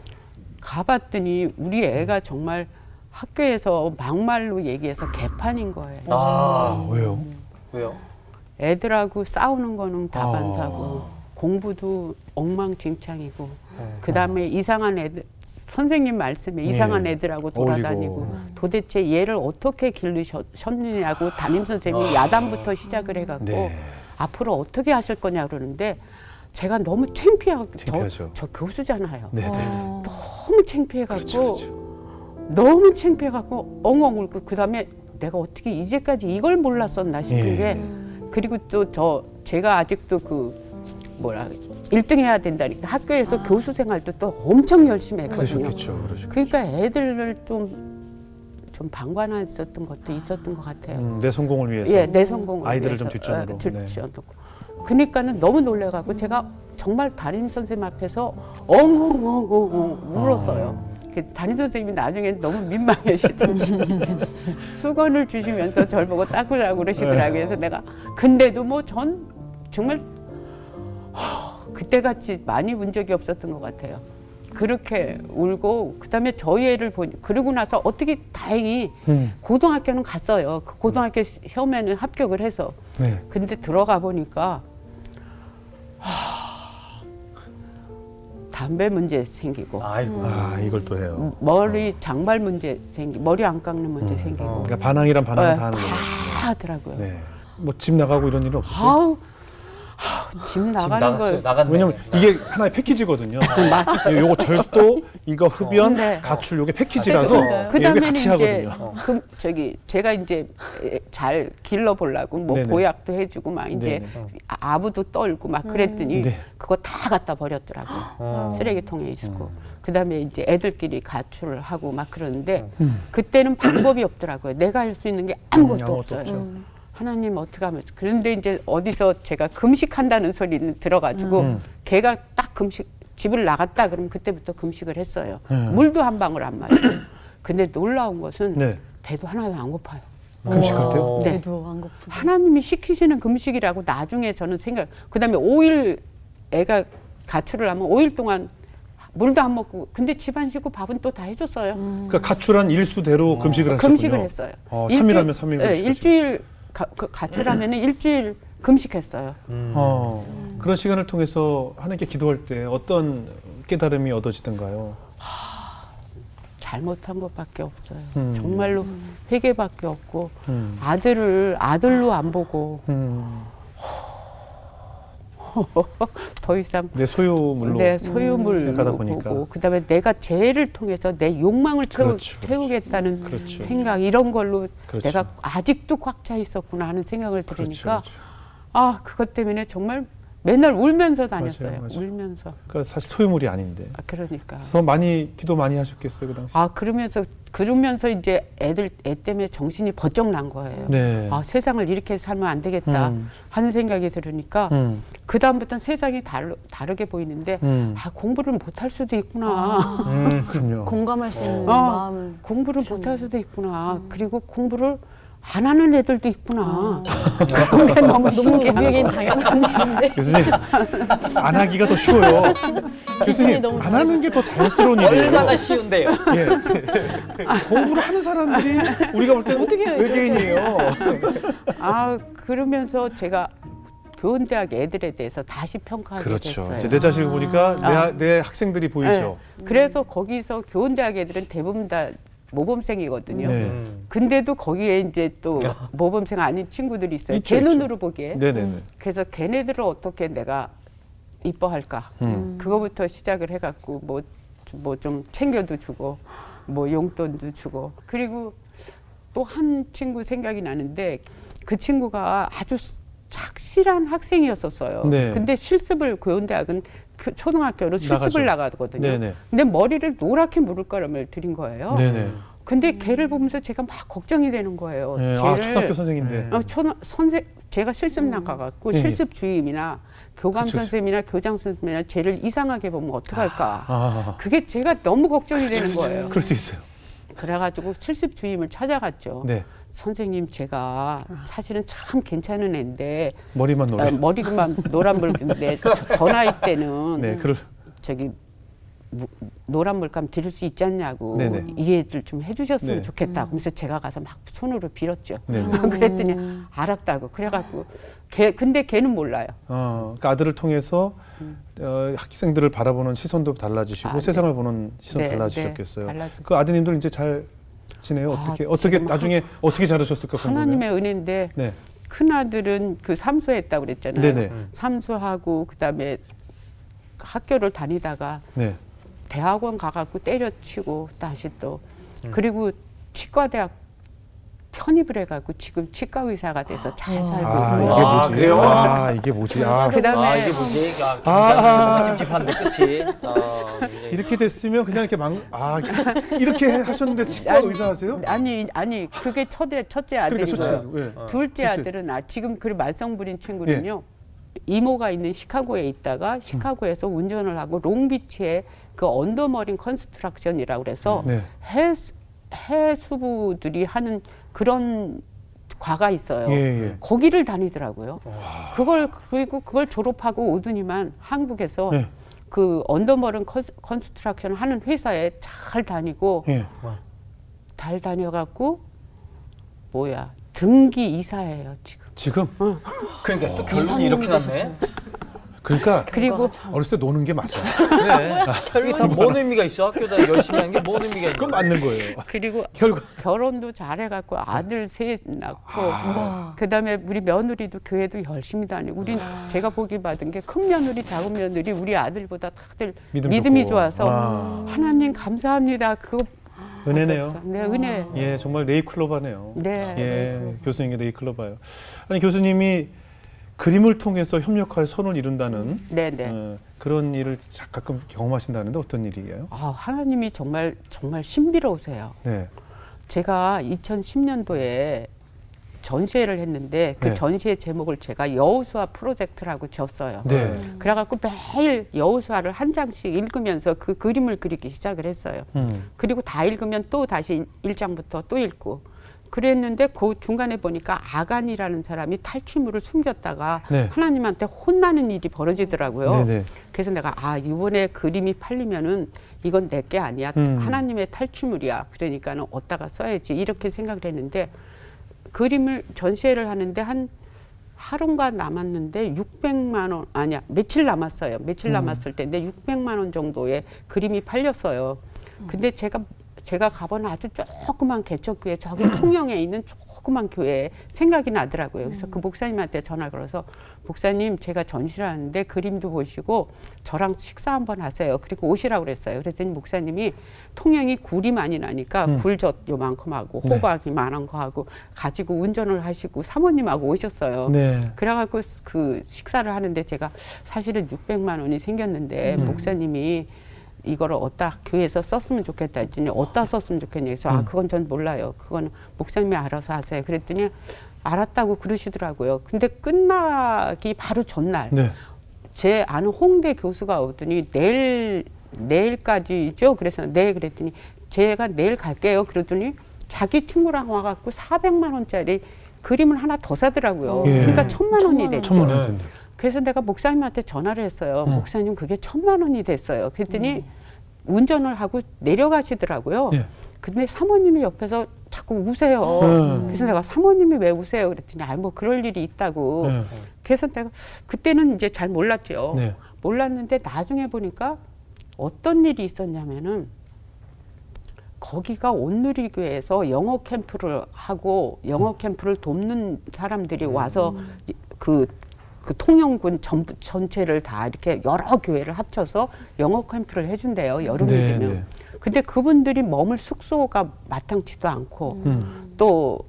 가봤더니 우리 애가 정말 학교에서 막말로 얘기해서 개판인 거예요. 아, 왜요? 왜요? 애들하고 싸우는 거는 다반사고 아. 공부도 엉망진창이고 그다음에 이상한 애들 선생님 말씀에 이상한 애들하고 돌아다니고 어울리고. 도대체 얘를 어떻게 기르셨느냐고 담임 선생님이 야단부터 시작을 해갖고 네. 앞으로 어떻게 하실 거냐 그러는데 제가 너무 창피하고 창피하죠. 저 교수잖아요. 네네. 너무 창피해갖고 그렇죠. 너무 창피해갖고 엉엉 울고 그다음에 내가 어떻게 이제까지 이걸 몰랐었나 싶은 예. 게 그리고 또 제가 아직도 그 1등 해야 된다니까 학교에서 교수 생활도 또 엄청 열심히 했거든요. 그러셨겠죠. 그러셨겠죠. 그러니까 애들을 좀 방관했었던 것도 있었던 것 같아요. 내 성공을 위해서. 예, 내 성공을 아이들을 위해서. 좀 뒷전으로. 네. 뒷전으로. 그러니까는 너무 놀래가지고 제가 정말 담임 선생님 앞에서 엉엉엉엉 울었어요. 그 담임 선생님이 나중에 너무 민망해하시던데 수건을 주시면서 저를 보고 닦으라고 그러시더라고요. 그래서 내가 근데도 뭐 전 정말 그때같이 많이 운 적이 없었던 것 같아요. 그렇게 울고 그다음에 저희 애를 그러고 나서 어떻게 다행히 고등학교는 갔어요. 그 고등학교 시험에는 합격을 해서. 네. 근데 들어가 보니까 담배 문제 생기고 아이고. 아, 이걸 또 해요. 머리 장발 문제 머리 안 깎는 문제 생기고 그러니까 반항이란 반항을 네, 다 하는 거예요. 다 하더라고요. 네. 뭐 집 나가고 이런 일은 없으세요? 아우 집 나가는 거 나갔네. 왜냐면 이게 하나의 패키지거든요. 맞아요. 요거 절도, 이거 흡연, 네. 가출 요게 패키지라서 이게 그다음에는 같이 이제 하거든요. 제가 이제 잘 길러 보려고 뭐 네네. 보약도 해주고 막 이제 네네. 아부도 떨고 막 그랬더니 네. 그거 다 갖다 버렸더라고요. 쓰레기통에 있고 그다음에 이제 애들끼리 가출을 하고 막 그러는데 그때는 방법이 없더라고요. 내가 할 수 있는 게 아무것도 아무것도 없어요. 없죠. 하나님 어떻게 하면 그런데 이제 어디서 제가 금식한다는 소리는 들어가지고 걔가 딱 집을 나갔다 그러면 그때부터 금식을 했어요. 물도 한 방울 안 마셔. 근데 놀라운 것은 네. 배도 하나도 안 고파요. 금식할 때요? 네. 배도 안 고프고. 하나님이 시키시는 금식이라고 나중에 저는 그다음에 5일 애가 가출을 하면 5일 동안 물도 안 먹고 근데 집 안 쉬고 밥은 또 다 해줬어요. 그러니까 가출한 일수대로 금식을 하셨군요. 금식을 했어요. 3일하면 3일 네, 금식. 일주일 가출하면은 일주일 금식했어요. 그런 시간을 통해서 하나님께 기도할 때 어떤 깨달음이 얻어지던가요? 잘못한 것밖에 없어요. 정말로 회개밖에 없고 음. 아들을 아들로 안 보고 더 이상 내 소유물로 내 소유물로 생각하다 보니까. 보고 그다음에 내가 죄를 통해서 내 욕망을 그렇죠, 채우겠다는 그렇죠. 생각 이런 걸로 그렇죠. 내가 아직도 꽉 차 있었구나 하는 생각을 들으니까 그렇죠. 아 그것 때문에 정말 맨날 울면서 다녔어요. 맞아요. 울면서 그러니까 사실 소유물이 아닌데. 그러니까 그래서 기도 많이 하셨겠어요 그 당시. 그러면서 이제 애 때문에 정신이 번쩍 난 거예요. 네. 아 세상을 이렇게 살면 안 되겠다 하는 생각이 들으니까 그 다음부터는 세상이 다르게 보이는데 공부를 못할 수도 있구나. 그럼요. 공감할 수 있는 마음을. 공부를 못할 수도 있구나. 그리고 공부를 안 하는 애들도 있구나. 그런 게 너무 너무 신기한 우리에겐 거예요. 당연한 일인데. 교수님 안 하기가 더 쉬워요. 교수님 너무 안 하는 게 더 자연스러운 일이에요. 얼마나 쉬운데요. 예. 공부를 하는 사람들이 우리가 볼 때는 외계인이에요. 그러면서 제가 교원대학 애들에 대해서 다시 평가하게 그렇죠. 됐어요. 이제 내 자식을 보니까 내 학생들이 보이죠. 네. 그래서 거기서 교원대학 애들은 대부분 다 모범생이거든요. 네. 근데도 거기에 이제 또 모범생 아닌 친구들이 있어요. 있죠, 제 있죠. 눈으로 보기에. 네네네. 그래서 걔네들을 어떻게 내가 이뻐할까. 그거부터 시작을 해갖고 뭐 좀 챙겨도 주고 뭐 용돈도 주고 그리고 또 한 친구 생각이 나는데 그 친구가 아주 착실한 학생이었었어요. 네. 근데 실습을 고연대학은 초등학교로 실습을 나가거든요. 네네. 근데 머리를 노랗게 물을 거름을 들인 거예요. 네네. 근데 걔를 보면서 제가 막 걱정이 되는 거예요. 네. 아, 초등학교 선생인데. 제가 실습 나가갖고 네. 실습 주임이나 교감 그쵸. 선생님이나 교장 선생님이나 쟤를 이상하게 보면 어떡할까. 아, 그게 제가 너무 걱정이 되는 거예요. 그럴 수 있어요. 그래가지고 실습 주임을 찾아갔죠. 네. 선생님 제가 사실은 참 괜찮은 애인데 머리만 노래. 머리만 노란불인데 저 나이 때는 네, 그럴. 저기 노란 물감 드릴 수 있지 않냐고 네네. 이해를 좀 해주셨으면 네. 좋겠다. 그러면서 제가 가서 막 손으로 빌었죠. 네네. 그랬더니 알았다고. 그래갖고 근데 걔는 몰라요. 그러니까 아들을 통해서 학생들을 바라보는 시선도 달라지시고 아, 네. 세상을 보는 시선 네, 달라지셨겠어요. 네, 달라졌죠. 그 아드님들 이제 잘 지내요? 어떻게 지금 나중에 어떻게 자라셨을까 궁금해요. 하나님의 은혜인데 네. 큰 아들은 그 삼수했다고 그랬잖아요. 네네. 삼수하고 그다음에 학교를 다니다가 네. 대학원 가갖고 때려치고 다시 또 그리고 치과대학 편입을 해갖고 지금 치과 의사가 돼서 잘 살고 아, 있고요. 이게 뭐지? 그래요? 아, 이게 뭐지? 아, 그다음에 이게 뭐지? 아. 찝찝한데 끝이. 이렇게 됐으면 그냥 이렇게 이렇게 하셨는데 치과 의사 하세요? 아니 그게 첫째 그러니까 아들이고 첫째. 예. 둘째 그치. 아들은 지금 그 말썽 부린 친구는요. 이모가 있는 시카고에 있다가 시카고에서 운전을 하고 롱비치에 그 언더머린 컨스트럭션이라고 그래서 네. 해수부들이 하는 그런 과가 있어요. 예. 거기를 다니더라고요. 그리고 그걸 졸업하고 오더니만 한국에서 예. 그 언더머린 컨스트럭션 하는 회사에 잘 다니고 예. 잘 다녀갖고 등기 이사예요 지금. 지금 그러니까 또 결론이 이렇게 났네. 그러니까 그리고 어렸을 때 노는 게 맞아. 그래. 결론이 다뭔 의미가 있어? 학교다 열심히 하는 게 뭔 의미가 있어? 그건 맞는 거예요. 그리고 결국 결혼도 잘해갖고 아들 셋 낳고 그다음에 우리 며느리도 교회도 열심히 다니고 우리 제가 보기 받은 게 큰 며느리 작은 며느리 우리 아들보다 다들 믿음이 좋고. 좋아서 와. 하나님 감사합니다. 그거 은혜네요. 네, 은혜. 예, 정말 네이클로바네요. 네. 예, 교수님께 네이클로바요. 아니 교수님이 그림을 통해서 협력할 선을 이룬다는 네. 그런 일을 가끔 경험하신다는데 어떤 일이에요? 하나님이 정말 신비로우세요. 네. 제가 2010년도에 전시회를 했는데 그 네. 전시회 제목을 제가 여호수아 프로젝트라고 지었어요. 네. 그래갖고 매일 여호수아를 한 장씩 읽으면서 그 그림을 그리기 시작을 했어요. 그리고 다 읽으면 또 다시 1장부터 또 읽고 그랬는데 그 중간에 보니까 아간이라는 사람이 탈취물을 숨겼다가 네. 하나님한테 혼나는 일이 벌어지더라고요. 네네. 그래서 내가 이번에 그림이 팔리면은 이건 내 게 아니야. 하나님의 탈취물이야. 그러니까는 어디다가 써야지 이렇게 생각을 했는데 그림을 전시회를 하는데 한 하루가 남았는데 600만 원 아니야 며칠 남았어요. 며칠 남았을 때인데 600만 원 정도의 그림이 팔렸어요. 근데 제가 가본 아주 조그만 개척교회 저기 통영에 있는 조그만 교회에 생각이 나더라고요. 그래서 그 목사님한테 전화를 걸어서 목사님 제가 전시를 하는데 그림도 보시고 저랑 식사 한번 하세요. 그리고 오시라고 그랬어요. 그랬더니 목사님이 통영이 굴이 많이 나니까 굴젓 요만큼 하고 호박이 많은 거 하고 가지고 운전을 하시고 사모님하고 오셨어요. 네. 그래갖고 그 식사를 하는데 제가 사실은 600만 원이 생겼는데 목사님이 이거를 어디다 교회에서 썼으면 좋겠다 했더니 어디다 썼으면 좋겠냐 해서 그건 전 몰라요. 그건 목사님이 알아서 하세요. 그랬더니 알았다고 그러시더라고요. 근데 끝나기 바로 전날 네. 제 아는 홍대 교수가 오더니 내일까지죠. 그래서 네 그랬더니 제가 내일 갈게요. 그러더니 자기 친구랑 와갖고 400만 원짜리 그림을 하나 더 사더라고요. 예. 그러니까 1000만 원이 됐죠. 1000만 원 된다. 그래서 내가 목사님한테 전화를 했어요. 목사님 그게 1000만 원이 됐어요. 그랬더니 운전을 하고 내려가시더라고요. 네. 근데 사모님이 옆에서 자꾸 우세요. 그래서 내가 사모님이 왜 우세요? 그랬더니 뭐 그럴 일이 있다고. 네. 그래서 내가 그때는 이제 잘 몰랐죠. 네. 몰랐는데 나중에 보니까 어떤 일이 있었냐면은 거기가 온누리교회에서 영어 캠프를 하고 영어 캠프를 돕는 사람들이 와서 그 통영군 전체를 다 이렇게 여러 교회를 합쳐서 영어 캠프를 해준대요. 여름이 네, 되면. 네. 근데 그분들이 머물 숙소가 마땅치도 않고 또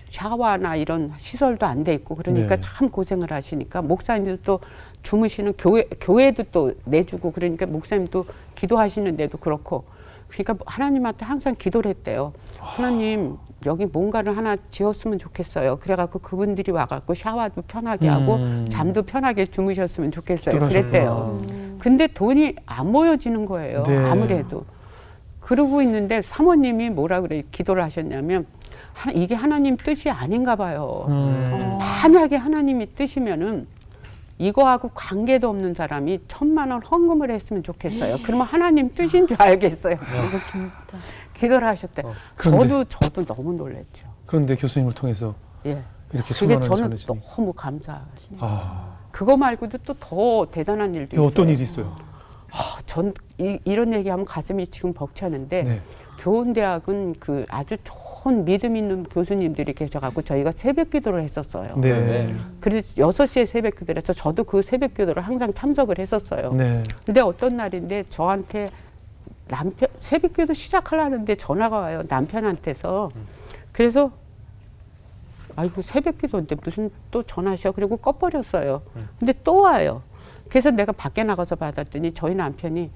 샤워나 이런 시설도 안 돼 있고 그러니까 네. 참 고생을 하시니까 목사님도 또 주무시는 교회도 또 내주고 그러니까 목사님도 기도하시는데도 그렇고 그러니까 하나님한테 항상 기도를 했대요. 하나님 여기 뭔가를 하나 지었으면 좋겠어요. 그래갖고 그분들이 와갖고 샤워도 편하게 하고 잠도 편하게 주무셨으면 좋겠어요. 그랬대요. 근데 돈이 안 모여지는 거예요. 네. 아무래도. 그러고 있는데 사모님이 뭐라 그래 기도를 하셨냐면 이게 하나님 뜻이 아닌가 봐요. 만약에 하나님이 뜻이면은 이거하고 관계도 없는 사람이 1,000만 원 헌금을 했으면 좋겠어요. 그러면 하나님 뜻인 줄 알겠어요. 그리고 기도를 하셨대요. 그런데- 저도 너무 놀랐죠. 그런데 교수님을 통해서 예. 이렇게 그게 수많은 저는 전해지니. 너무 감사하죠. 아, 그거 말고도 또 더 대단한 일도 있어요. 어떤 일이 있어요? 전 이런 얘기하면 가슴이 지금 벅차는데 네. 교원대학은 그 아주 좋은 믿음 있는 교수님들이 계셔갖고 저희가 새벽 기도를 했었어요. 네. 그래서 6시에 새벽 기도를 해서 저도 그 새벽 기도를 항상 참석을 했었어요. 네. 근데 어떤 날인데 저한테 남편 새벽 기도 시작하려는데 전화가 와요. 남편한테서. 그래서 아이고 새벽 기도인데 무슨 또 전화셔. 그리고 꺼버렸어요. 근데 또 와요. 그래서 내가 밖에 나가서 받았더니 저희 남편이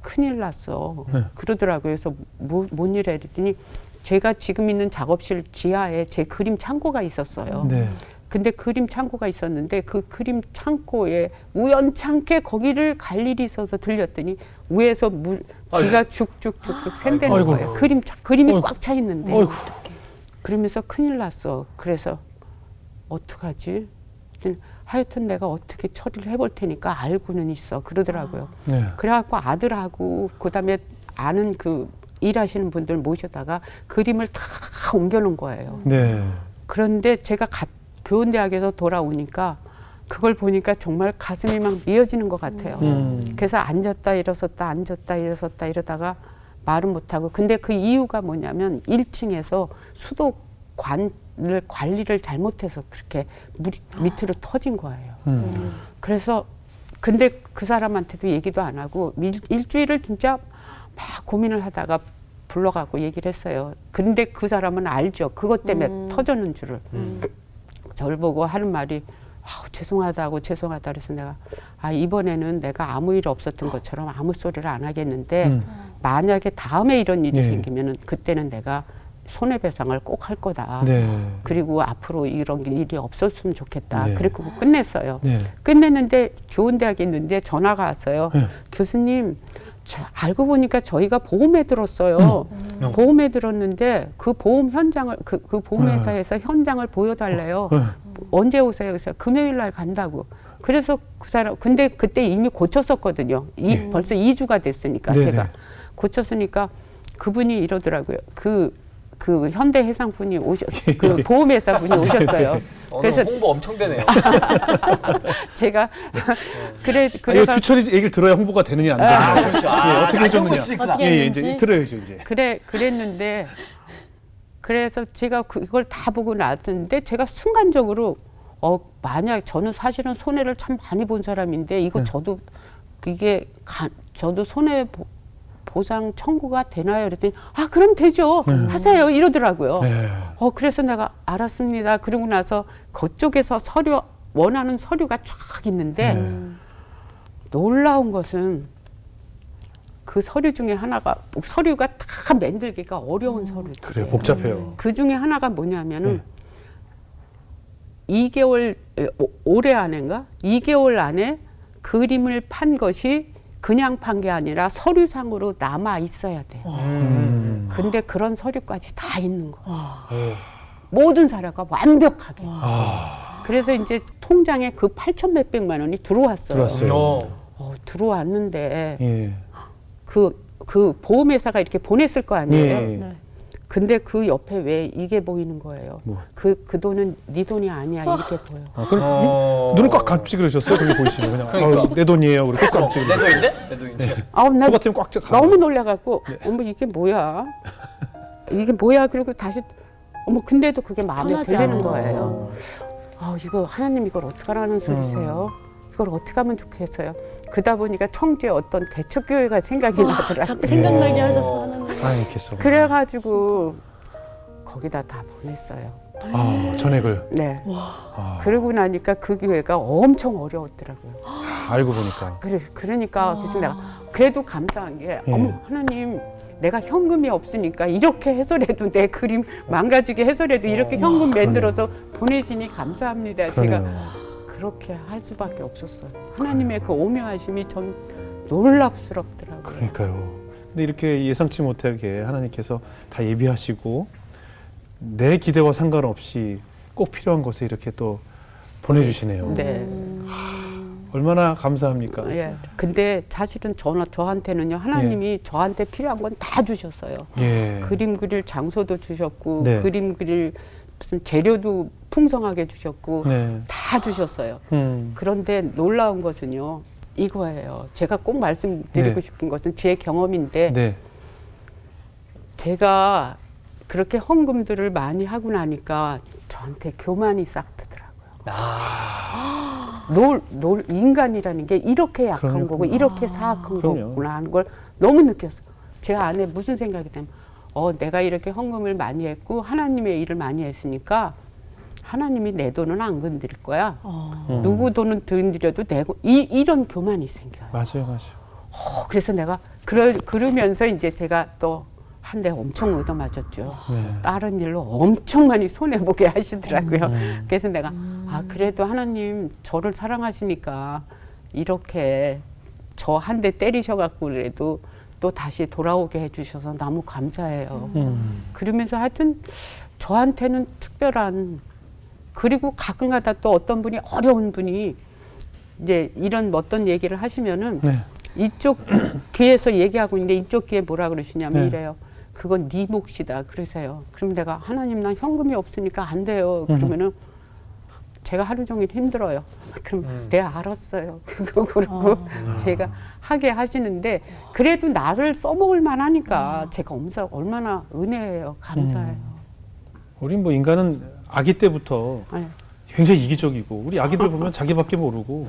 큰일 났어. 네. 그러더라고요. 그래서 뭔 일이야 했더니 제가 지금 있는 작업실 지하에 제 그림 창고가 있었어요. 네. 근데 그림 창고가 있었는데 그 그림 창고에 우연찮게 거기를 갈 일이 있어서 들렸더니 위에서 비가 죽죽죽죽 샌다는 아이고. 거예요. 그림이 아이고. 꽉 차 있는데. 어이구. 그러면서 큰일 났어. 그래서 어떡하지? 하여튼 내가 어떻게 처리를 해볼 테니까 알고는 있어. 그러더라고요. 네. 그래갖고 아들하고 그다음에 아는 그 일하시는 분들 모셔다가 그림을 다 옮겨놓은 거예요. 네. 그런데 제가 교원대학에서 돌아오니까 그걸 보니까 정말 가슴이 막 미어지는 것 같아요. 그래서 앉았다 일어섰다 앉았다 일어섰다 이러다가 말은 못하고 근데 그 이유가 뭐냐면 1층에서 수도관을 관리를 잘못해서 그렇게 물이 밑으로 터진 거예요. 그래서 근데 그 사람한테도 얘기도 안 하고 일주일을 진짜 막 고민을 하다가 불러가고 얘기를 했어요. 근데 그 사람은 알죠. 그것 때문에 터졌는 줄을. 저를 보고 하는 말이 죄송하다고 죄송하다 그래서 내가 이번에는 내가 아무 일 없었던 것처럼 아무 소리를 안 하겠는데 만약에 다음에 이런 일이 네. 생기면은 그때는 내가 손해배상을 꼭 할 거다. 네. 그리고 앞으로 이런 일이 없었으면 좋겠다. 네. 그리고 끝냈어요. 네. 끝냈는데 좋은 대학에 있는데 전화가 왔어요. 네. 교수님 알고 보니까 저희가 보험에 들었어요. 보험에 들었는데 그 보험 현장을 그 보험회사에서 현장을 보여달래요. 언제 오세요? 그래서 금요일 날 간다고. 그래서 그 사람 근데 그때 이미 고쳤었거든요. 벌써 2주가 됐으니까 네네. 제가 고쳤으니까 그분이 이러더라고요. 그 현대해상 분이 오셨어요. 그 보험회사 분이 오셨어요. 그래서 홍보 엄청 되네요. 제가 그래 이거 주철이 얘기를 들어야 홍보가 되느냐 안 되느냐. 그렇죠. 예, 어떻게 해줬느냐. 수 있구나. 어떻게 예, 했는지. 이제 들어야죠 이제. 그랬는데 그래서 제가 그걸 다 보고 나왔는데 제가 순간적으로 만약 저는 사실은 손해를 참 많이 본 사람인데 이거 저도 저도 손해 보상 청구가 되나요? 그랬더니 그럼 되죠. 하세요. 이러더라고요. 네. 그래서 내가 알았습니다. 그러고 나서 그쪽에서 원하는 서류가 쫙 있는데 놀라운 것은 그 서류 중에 하나가 서류가 다 만들기가 어려운 서류들. 그래요. 복잡해요. 그 중에 하나가 뭐냐면은 2개월 올해 안인가 2개월 안에 그림을 판 것이 그냥 판 게 아니라 서류상으로 남아 있어야 돼요. 근데 그런 서류까지 다 있는 거예요. 모든 사례가 완벽하게. 그래서 이제 통장에 그 8천 몇백만 원이 들어왔어요. 들어왔는데 예. 그 보험회사가 이렇게 보냈을 거 아니에요. 예. 네. 근데 그 옆에 왜 이게 보이는 거예요? 뭐? 그 돈은 네 돈이 아니야 이렇게 보여. 그럼 눈을 꽉 감지 그러셨어요? 그게 보이시면 그냥 그러니까. 내 돈이에요. 그리고 꽉 감지. 내 돈인데? 내 돈인데? 나 저 같으면 꽉 잡. 너무 놀래갖고 어머 이게 뭐야? 이게 뭐야? 그리고 다시 근데도 그게 마음에 편하지 들리는 않아. 거예요. 이거 하나님 이걸 어떻게 하라는 소리세요? 이걸 어떻게 하면 좋겠어요? 그러다 보니까 청주에 어떤 개척교회가 생각이 나더라고요. 자꾸 생각나게 하셨어 하나님. 이렇겠어. 그래가지고 거기다 다 보냈어요. 아, 전액을. 네. 아, 그러고 나니까 그 교회가 엄청 어려웠더라고요. 알고 보니까. 그러니까 그래서 내가 그래도 감사한 게 예. 어머 하나님 내가 현금이 없으니까 이렇게 해서라도 내 그림 망가지게 해서라도 이렇게 현금 만들어서 보내시니 감사합니다. 제가 그러네요. 그렇게 할 수밖에 없었어요. 하나님의 그 오묘하심이 전 놀랍스럽더라고요. 그러니까요. 근데 이렇게 예상치 못하게 하나님께서 다 예비하시고 내 기대와 상관없이 꼭 필요한 곳에 이렇게 또 보내주시네요. 네. 얼마나 감사합니까? 예. 근데 사실은 저한테는요 하나님이 저한테 필요한 건 다 주셨어요. 예. 그림 그릴 장소도 주셨고 네. 그림 그릴 무슨 재료도 풍성하게 주셨고 네. 다 주셨어요. 그런데 놀라운 것은요 이거예요. 제가 꼭 말씀드리고 네. 싶은 것은 제 경험인데 네. 제가 그렇게 헌금들을 많이 하고 나니까 저한테 교만이 싹 트더라고요. 인간이라는 게 이렇게 약한 그럼요. 거고 이렇게 사악한 그럼요. 거구나 하는 걸 너무 느꼈어요. 제 안에 무슨 생각이 들면 내가 이렇게 헌금을 많이 했고 하나님의 일을 많이 했으니까 하나님이 내 돈은 안 건드릴 거야. 누구 돈은 건드려도 이런 교만이 생겨요. 맞아요, 맞아요. 그래서 내가 그러면서 이제 제가 또 한 대 엄청 얻어맞았죠. 네. 다른 일로 엄청 많이 손해보게 하시더라고요. 그래서 내가 그래도 하나님 저를 사랑하시니까 이렇게 저 한 대 때리셔갖고 그래도 또 다시 돌아오게 해주셔서 너무 감사해요. 그러면서 하여튼 저한테는 특별한 그리고 가끔가다 또 어떤 분이 어려운 분이 이제 이런 어떤 얘기를 하시면은 네. 이쪽 귀에서 얘기하고 있는데 이쪽 귀에 뭐라 그러시냐면 네. 이래요. 그건 네 몫이다 그러세요. 그럼 내가 하나님 난 현금이 없으니까 안 돼요. 그러면은 제가 하루 종일 힘들어요. 그럼 네 알았어요. 그거 그러고 제가 하게 하시는데 그래도 나를 써먹을 만하니까 제가 얼마나 은혜예요. 감사해요. 우린 뭐 인간은 아기 때부터 네. 굉장히 이기적이고 우리 아기들 보면 자기밖에 모르고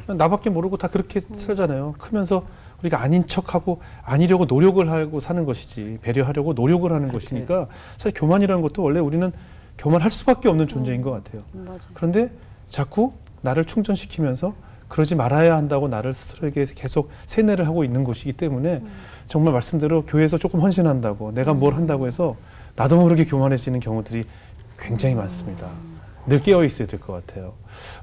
나밖에 모르고 다 그렇게 살잖아요. 크면서 우리가 아닌 척하고 아니려고 노력을 하고 사는 것이지 배려하려고 노력을 하는 것이니까 사실 교만이라는 것도 원래 우리는 교만할 수밖에 없는 존재인 것 같아요. 맞아요. 그런데 자꾸 나를 충전시키면서 그러지 말아야 한다고 나를 스스로에게 계속 세뇌를 하고 있는 것이기 때문에 정말 말씀대로 교회에서 조금 헌신한다고 내가 뭘 한다고 해서 나도 모르게 교만해지는 경우들이 굉장히 많습니다. 늘 깨어 있어야 될 것 같아요.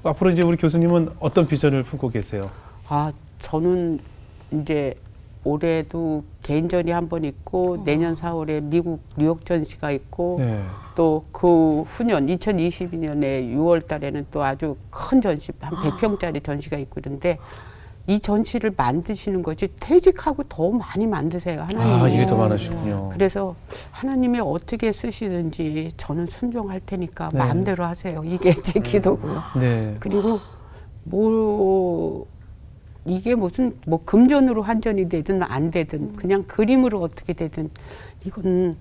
앞으로 이제 우리 교수님은 어떤 비전을 품고 계세요? 저는 이제 올해도 개인전이 한 번 있고 내년 4월에 미국 뉴욕 전시가 있고 네. 또 그 후년 2022년에 6월 달에는 또 아주 큰 전시 한 100평짜리 전시가 있고 그런데 이 전시를 만드시는 거지 퇴직하고 더 많이 만드세요 하나님이. 일이 더 많으시군요. 그래서 하나님이 어떻게 쓰시든지 저는 순종할 테니까 네. 마음대로 하세요. 이게 제 기도고요. 네. 그리고 이게 무슨 금전으로 환전이 되든 안 되든 그냥 그림으로 어떻게 되든 이건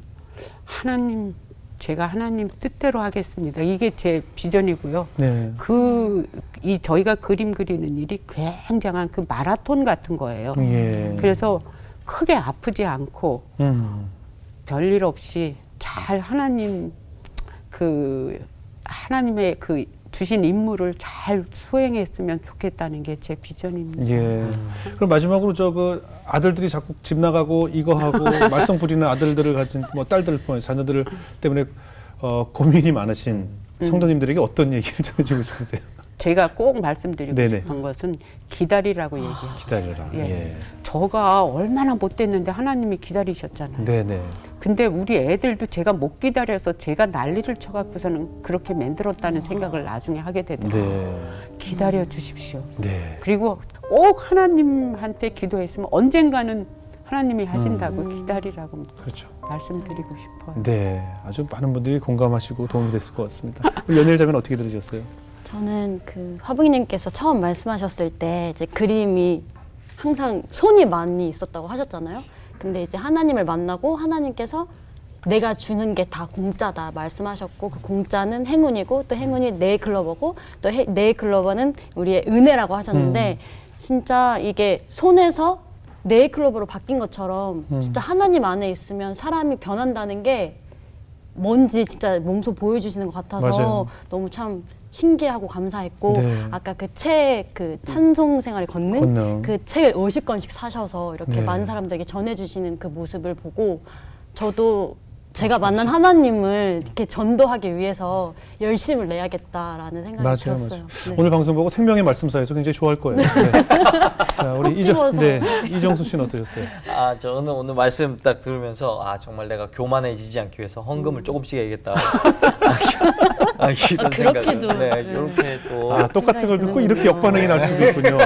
제가 하나님 뜻대로 하겠습니다. 이게 제 비전이고요. 네. 저희가 그림 그리는 일이 굉장한 그 마라톤 같은 거예요. 예. 그래서 크게 아프지 않고 별일 없이 잘 하나님의 주신 임무를 잘 수행했으면 좋겠다는 게 제 비전입니다. 예. 그럼 마지막으로 그 아들들이 자꾸 집 나가고 이거 하고 말썽 부리는 아들들을 가진 딸들 자녀들 때문에 고민이 많으신 성도님들에게 어떤 얘기를 좀 해주고 싶으세요? 제가 꼭 말씀드리고 네네. 싶은 것은 기다리라고 얘기해요. 기다려라. 예. 저가 얼마나 못됐는데 하나님이 기다리셨잖아요. 네네. 근데 우리 애들도 제가 못 기다려서 제가 난리를 쳐갖고서는 그렇게 만들었다는 생각을 나중에 하게 되더라고요. 네. 기다려 주십시오. 네. 그리고 꼭 하나님한테 기도했으면 언젠가는 하나님이 하신다고 기다리라고 그렇죠. 말씀드리고 싶어요. 네. 아주 많은 분들이 공감하시고 도움이 됐을 것 같습니다. 우리 연일 자매는 어떻게 들으셨어요? 저는 그 화붕이님께서 처음 말씀하셨을 때 이제 그림이 항상 손이 많이 있었다고 하셨잖아요. 근데 이제 하나님을 만나고 하나님께서 내가 주는 게 다 공짜다 말씀하셨고 그 공짜는 행운이고 또 행운이 네일클로버고 또 네일클로버는 우리의 은혜라고 하셨는데 진짜 이게 손에서 네일클로버로 바뀐 것처럼 진짜 하나님 안에 있으면 사람이 변한다는 게 뭔지 진짜 몸소 보여주시는 것 같아서 맞아요. 너무 참 신기하고 감사했고 네. 아까 그 책 그 찬송 생활의 권능 권능. 그 책을 50권씩 사셔서 이렇게 네. 많은 사람들에게 전해주시는 그 모습을 보고 저도 제가 만난 하나님을 이렇게 전도하기 위해서 열심을 내야겠다라는 생각이 맞아요, 들었어요. 맞아요. 네. 오늘 방송 보고 생명의 말씀사에서 굉장히 좋아할 거예요. 네. 자, 우리 집어서. 이정수 씨는 어떠셨어요? 아, 저는 오늘 말씀 딱 들으면서 정말 내가 교만해지지 않기 위해서 헌금을 조금씩 해야겠다. 이런 그렇게도. 생각. 네, 이렇게 또. 똑같은 걸 듣고 생각이 이렇게 드는군요. 역반응이 날 수도 있군요.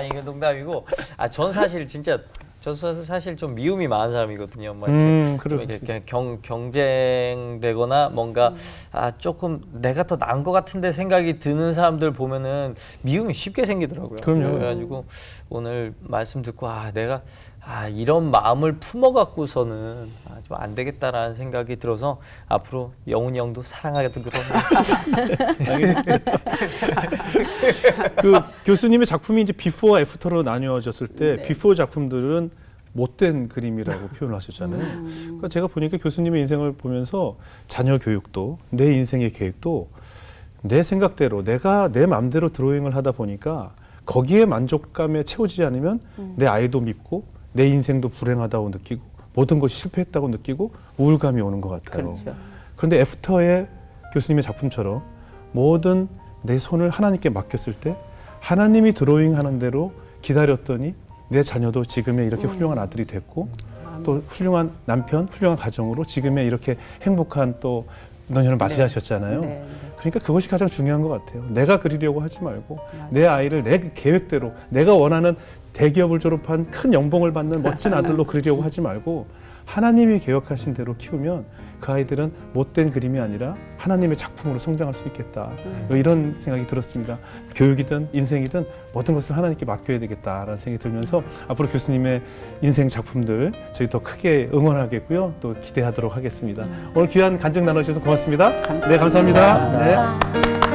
이거 농담이고. 전 사실 진짜 사실 좀 미움이 많은 사람이거든요. 막 이렇게 그럴 좀 수 이렇게 경쟁되거나 뭔가 조금 내가 더 나은 것 같은데 생각이 드는 사람들 보면은 미움이 쉽게 생기더라고요. 그럼요. 그래가지고 오늘 말씀 듣고 내가 이런 마음을 품어갖고서는 좀 안 되겠다라는 생각이 들어서 앞으로 영훈이 형도 사랑하도록 하겠습니다. 그 교수님의 작품이 이제 비포와 애프터로 나뉘어졌을 때 비포 작품들은 못된 그림이라고 표현을 하셨잖아요. 그러니까 제가 보니까 교수님의 인생을 보면서 자녀 교육도 내 인생의 계획도 내 생각대로 내가 내 마음대로 드로잉을 하다 보니까 거기에 만족감에 채워지지 않으면 내 아이도 밉고 내 인생도 불행하다고 느끼고 모든 것이 실패했다고 느끼고 우울감이 오는 것 같아요. 그렇죠. 그런데 애프터의 교수님의 작품처럼 모든 내 손을 하나님께 맡겼을 때 하나님이 드로잉하는 대로 기다렸더니 내 자녀도 지금의 이렇게 훌륭한 아들이 됐고 또 훌륭한 남편, 훌륭한 가정으로 지금의 이렇게 행복한 또 노년을 맞이하셨잖아요. 네. 그러니까 그것이 가장 중요한 것 같아요. 내가 그리려고 하지 말고 내 아이를 내 계획대로 내가 원하는 대기업을 졸업한 큰 연봉을 받는 멋진 아들로 그리려고 하지 말고 하나님이 계획하신 대로 키우면 그 아이들은 못된 그림이 아니라 하나님의 작품으로 성장할 수 있겠다. 이런 생각이 들었습니다. 교육이든 인생이든 모든 것을 하나님께 맡겨야 되겠다라는 생각이 들면서 앞으로 교수님의 인생 작품들 저희 더 크게 응원하겠고요. 또 기대하도록 하겠습니다. 오늘 귀한 간증 나눠주셔서 고맙습니다. 네, 감사합니다. 네.